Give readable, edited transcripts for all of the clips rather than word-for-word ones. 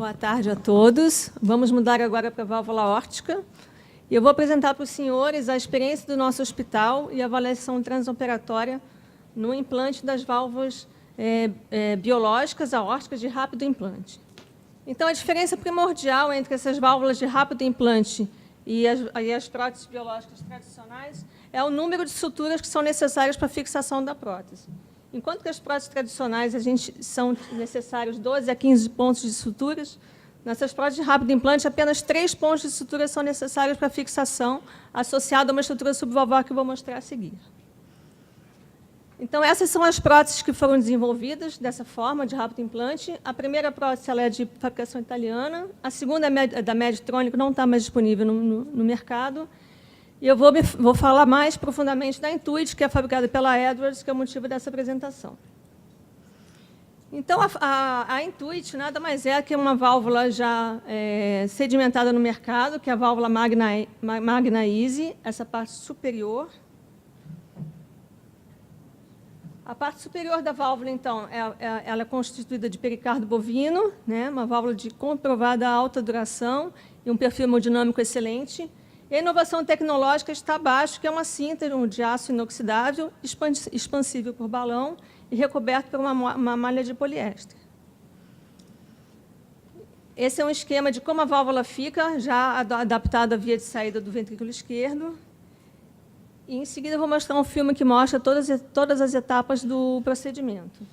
Boa tarde a todos. Vamos mudar agora para a válvula órtica. E eu vou apresentar para os senhores a experiência do nosso hospital e a avaliação transoperatória no implante das válvulas biológicas aórticas de rápido implante. Então, a diferença primordial entre essas válvulas de rápido implante e as próteses biológicas tradicionais é o número de suturas que são necessárias para a fixação da prótese. Enquanto que as próteses tradicionais são necessários 12 a 15 pontos de suturas, nessas próteses de rápido implante, apenas 3 pontos de sutura são necessários para a fixação, associada a uma estrutura subvalvar que eu vou mostrar a seguir. Então, essas são as próteses que foram desenvolvidas dessa forma, de rápido implante. A primeira prótese ela é de fabricação italiana, a segunda é da Medtronic, não está mais disponível no mercado. E eu vou falar mais profundamente da Intuit, que é fabricada pela Edwards, que é o motivo dessa apresentação. Então, a Intuit nada mais é que uma válvula já sedimentada no mercado, que é a válvula Magna Easy, essa parte superior. A parte superior da válvula, então, ela é constituída de pericardo bovino, né, uma válvula de comprovada alta duração e um perfil hemodinâmico excelente. E a inovação tecnológica está abaixo, que é uma cinta de aço inoxidável, expansível por balão e recoberto por uma malha de poliéster. Esse é um esquema de como a válvula fica, já adaptada à via de saída do ventrículo esquerdo. E, em seguida, eu vou mostrar um filme que mostra todas as etapas do procedimento.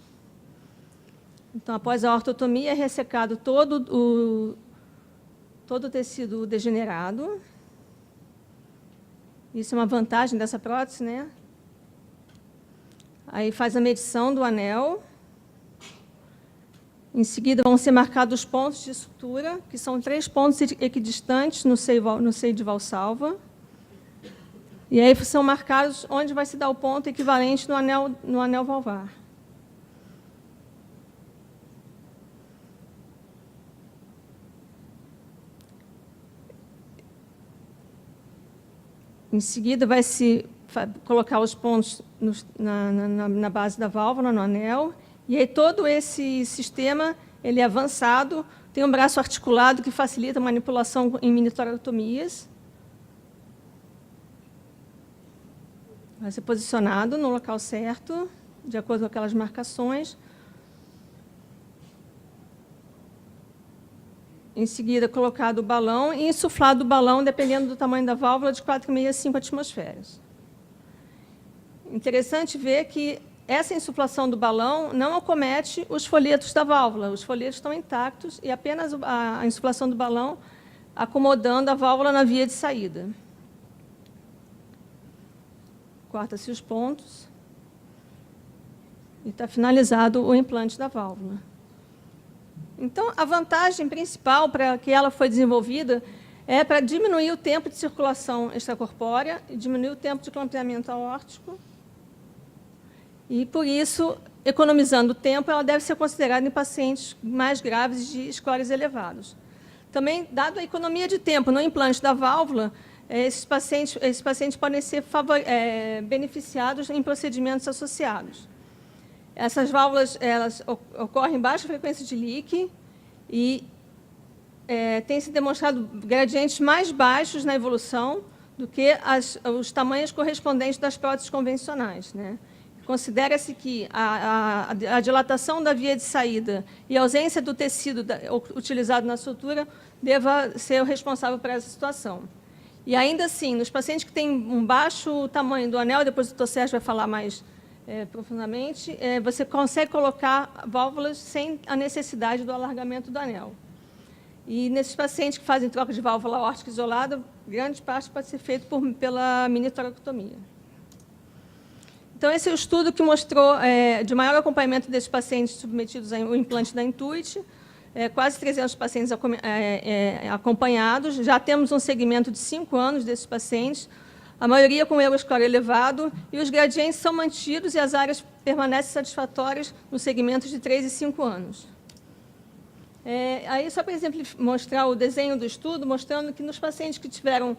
Então, após a ortotomia, é ressecado todo o tecido degenerado. Isso é uma vantagem dessa prótese, né? Aí faz a medição do anel. Em seguida, vão ser marcados os pontos de sutura, que são 3 pontos equidistantes no seio de valsalva. E aí são marcados onde vai se dar o ponto equivalente no anel valvar. Em seguida, vai-se colocar os pontos na base da válvula, no anel. E aí todo esse sistema ele é avançado, tem um braço articulado que facilita a manipulação em mini toracotomias. Vai ser posicionado no local certo, de acordo com aquelas marcações. Em seguida, colocado o balão e insuflado o balão, dependendo do tamanho da válvula, de 4,5 a 5 atmosferas. Interessante ver que essa insuflação do balão não acomete os folhetos da válvula. Os folhetos estão intactos e apenas a insuflação do balão acomodando a válvula na via de saída. Corta-se os pontos e está finalizado o implante da válvula. Então, a vantagem principal para que ela foi desenvolvida é para diminuir o tempo de circulação extracorpórea e diminuir o tempo de clampeamento aórtico. E, por isso, economizando tempo, ela deve ser considerada em pacientes mais graves de scores elevados. Também, dado a economia de tempo no implante da válvula, esses pacientes podem ser beneficiados em procedimentos associados. Essas válvulas elas ocorrem em baixa frequência de leak e tem se demonstrado gradientes mais baixos na evolução do que os tamanhos correspondentes das próteses convencionais, né? Considera-se que a dilatação da via de saída e a ausência do tecido utilizado na sutura deva ser o responsável por essa situação. E, ainda assim, nos pacientes que têm um baixo tamanho do anel, depois o Dr. Sérgio vai falar mais profundamente, você consegue colocar válvulas sem a necessidade do alargamento do anel. E, nesses pacientes que fazem troca de válvula órtica isolada, grande parte pode ser feito pela mini toracotomia. Então, esse é o estudo que mostrou de maior acompanhamento desses pacientes submetidos ao implante da Intuit, quase 300 pacientes acompanhados. Já temos um segmento de 5 anos desses pacientes, a maioria com Euroscore elevado, e os gradientes são mantidos e as áreas permanecem satisfatórias no segmento de 3 e 5 anos. Aí, só para mostrar o desenho do estudo, mostrando que nos pacientes que tiveram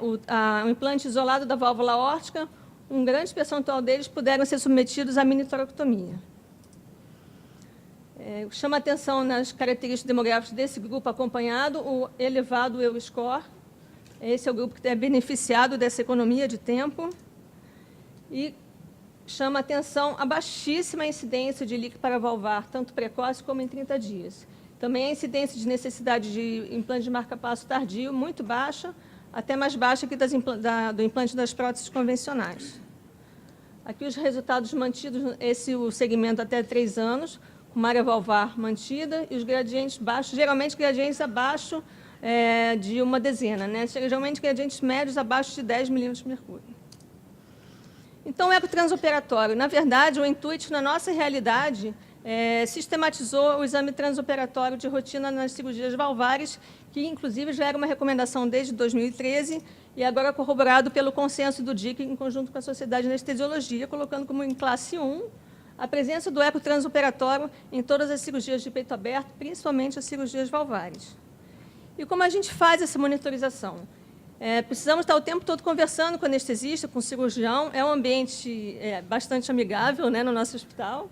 o implante isolado da válvula órtica, um grande percentual deles puderam ser submetidos à mini toracotomia. Chama atenção nas características demográficas desse grupo acompanhado, o elevado Euroscore. Esse é o grupo que é beneficiado dessa economia de tempo. E chama atenção a baixíssima incidência de líquido paravalvar, tanto precoce como em 30 dias. Também a incidência de necessidade de implante de marca-passo tardio, muito baixa, até mais baixa que do implante das próteses convencionais. Aqui os resultados mantidos, o segmento até 3 anos, com área valvar mantida, e os gradientes baixos, geralmente gradientes abaixo de uma dezena, né? Geralmente gradientes médios abaixo de 10 milímetros de mercúrio. Então, o eco transoperatório, na verdade, o Intuit, na nossa realidade, sistematizou o exame transoperatório de rotina nas cirurgias valvares, que, inclusive, já era uma recomendação desde 2013, e agora corroborado pelo consenso do DIC, em conjunto com a Sociedade de Anestesiologia, colocando como em classe 1 a presença do eco transoperatório em todas as cirurgias de peito aberto, principalmente as cirurgias valvares. E como a gente faz essa monitorização? Precisamos estar o tempo todo conversando com o anestesista, com o cirurgião. É um ambiente bastante amigável, né, no nosso hospital.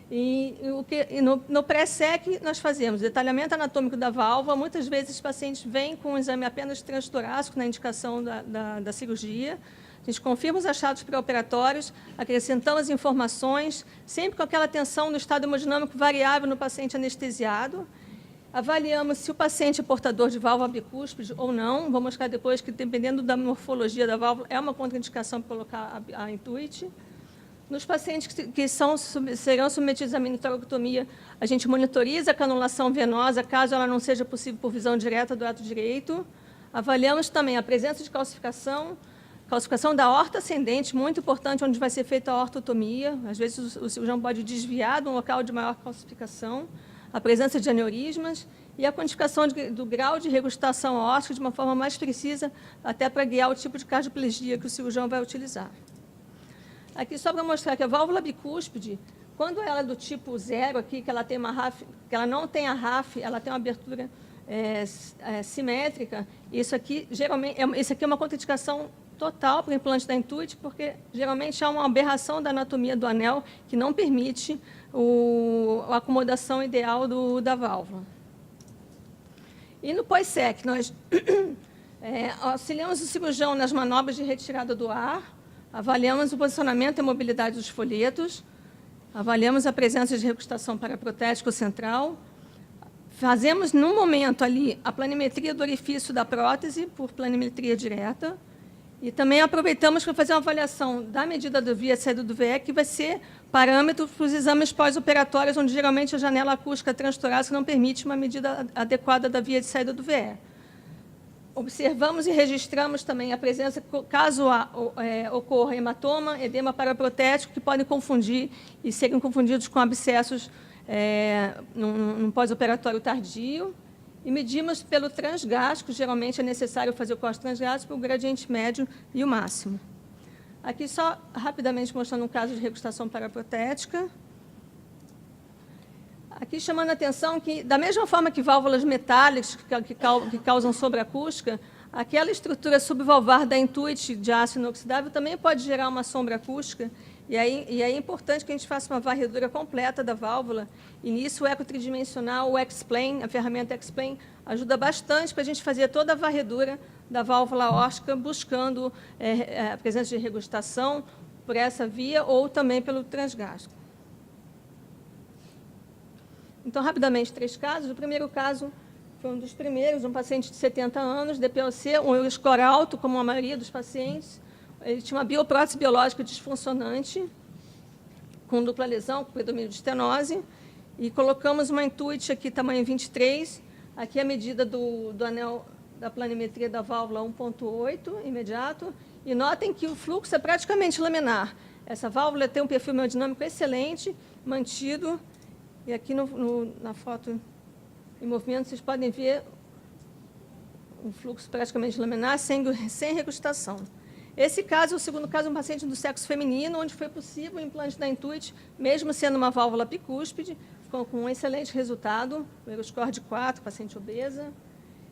E no pré-sec, nós fazemos detalhamento anatômico da válvula. Muitas vezes, os pacientes vêm com um exame apenas transtorácico na indicação da cirurgia. A gente confirma os achados pré-operatórios, acrescentamos informações, sempre com aquela atenção no estado hemodinâmico variável no paciente anestesiado. Avaliamos se o paciente é portador de válvula bicúspide ou não. Vou mostrar depois que, dependendo da morfologia da válvula, é uma contraindicação para colocar a Intuit. Nos pacientes que serão submetidos à minitorectomia, a gente monitoriza a canulação venosa, caso ela não seja possível por visão direta do ato direito. Avaliamos também a presença de calcificação da aorta ascendente, muito importante, onde vai ser feita a ortotomia. Às vezes, o cirurgião pode desviar de um local de maior calcificação. A presença de aneurismas e a quantificação do grau de regurgitação aórtica de uma forma mais precisa, até para guiar o tipo de cardioplegia que o cirurgião vai utilizar. Aqui, só para mostrar que a válvula bicúspide, quando ela é do tipo 0, aqui, que ela tem uma RAF, que ela não tem a RAF, ela tem uma abertura simétrica, isso aqui, geralmente, isso aqui é uma contraindicação total para o implante da Intuit, porque geralmente há uma aberração da anatomia do anel que não permite a acomodação ideal da válvula. E no pós-sec, nós auxiliamos o cirurgião nas manobras de retirada do ar, avaliamos o posicionamento e a mobilidade dos folhetos, avaliamos a presença de recrustação paraprotético central, fazemos, no momento ali, a planimetria do orifício da prótese por planimetria direta, e também aproveitamos para fazer uma avaliação da medida da via de saída do VE, que vai ser parâmetro para os exames pós-operatórios, onde geralmente a janela acústica transtorácica não permite uma medida adequada da via de saída do VE. Observamos e registramos também a presença, caso ocorra hematoma, edema paraprotético, que podem confundir e serem confundidos com abscessos num pós-operatório tardio. E medimos pelo transgástrico, geralmente é necessário fazer o corte transgástrico, o gradiente médio e o máximo. Aqui, só rapidamente mostrando um caso de regustação paraprotética. Aqui chamando a atenção que, da mesma forma que válvulas metálicas que causam sobreacústica, aquela estrutura subvalvar da Intuit de aço inoxidável também pode gerar uma sombra acústica. E aí é importante que a gente faça uma varredura completa da válvula. E nisso o eco tridimensional, o X-Plane, a ferramenta X-Plane, ajuda bastante para a gente fazer toda a varredura da válvula aórtica, buscando a presença de regurgitação por essa via ou também pelo transgástrico. Então, rapidamente, 3 casos. O primeiro caso foi um dos primeiros, um paciente de 70 anos, DPOC, um Euroscore alto, como a maioria dos pacientes. Ele tinha uma bioprótese biológica disfuncionante, com dupla lesão, com predomínio de estenose, e colocamos uma Intuit aqui, tamanho 23, aqui a medida do anel da planimetria da válvula 1.8, imediato, e notem que o fluxo é praticamente laminar. Essa válvula tem um perfil hemodinâmico excelente, mantido, e aqui na foto em movimento vocês podem ver um fluxo praticamente laminar, sem regurgitação. Esse caso, o segundo caso, é um paciente do sexo feminino, onde foi possível o implante da Intuit, mesmo sendo uma válvula bicúspide, com um excelente resultado, o Euroscore de 4, paciente obesa.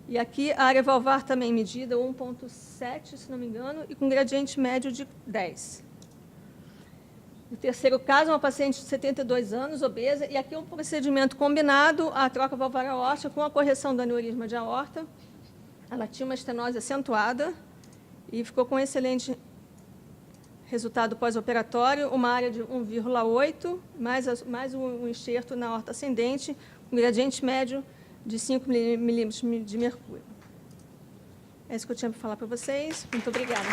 E aqui a área valvar também medida 1.7, se não me engano, e com gradiente médio de 10. O terceiro caso é uma paciente de 72 anos, obesa, e aqui é um procedimento combinado, a troca valvar aórtica com a correção do aneurisma de aorta. Ela tinha uma estenose acentuada e ficou com excelente resultado pós-operatório, uma área de 1,8, mais um enxerto na aorta ascendente, um gradiente médio de 5 milímetros de mercúrio. É isso que eu tinha para falar para vocês. Muito obrigada.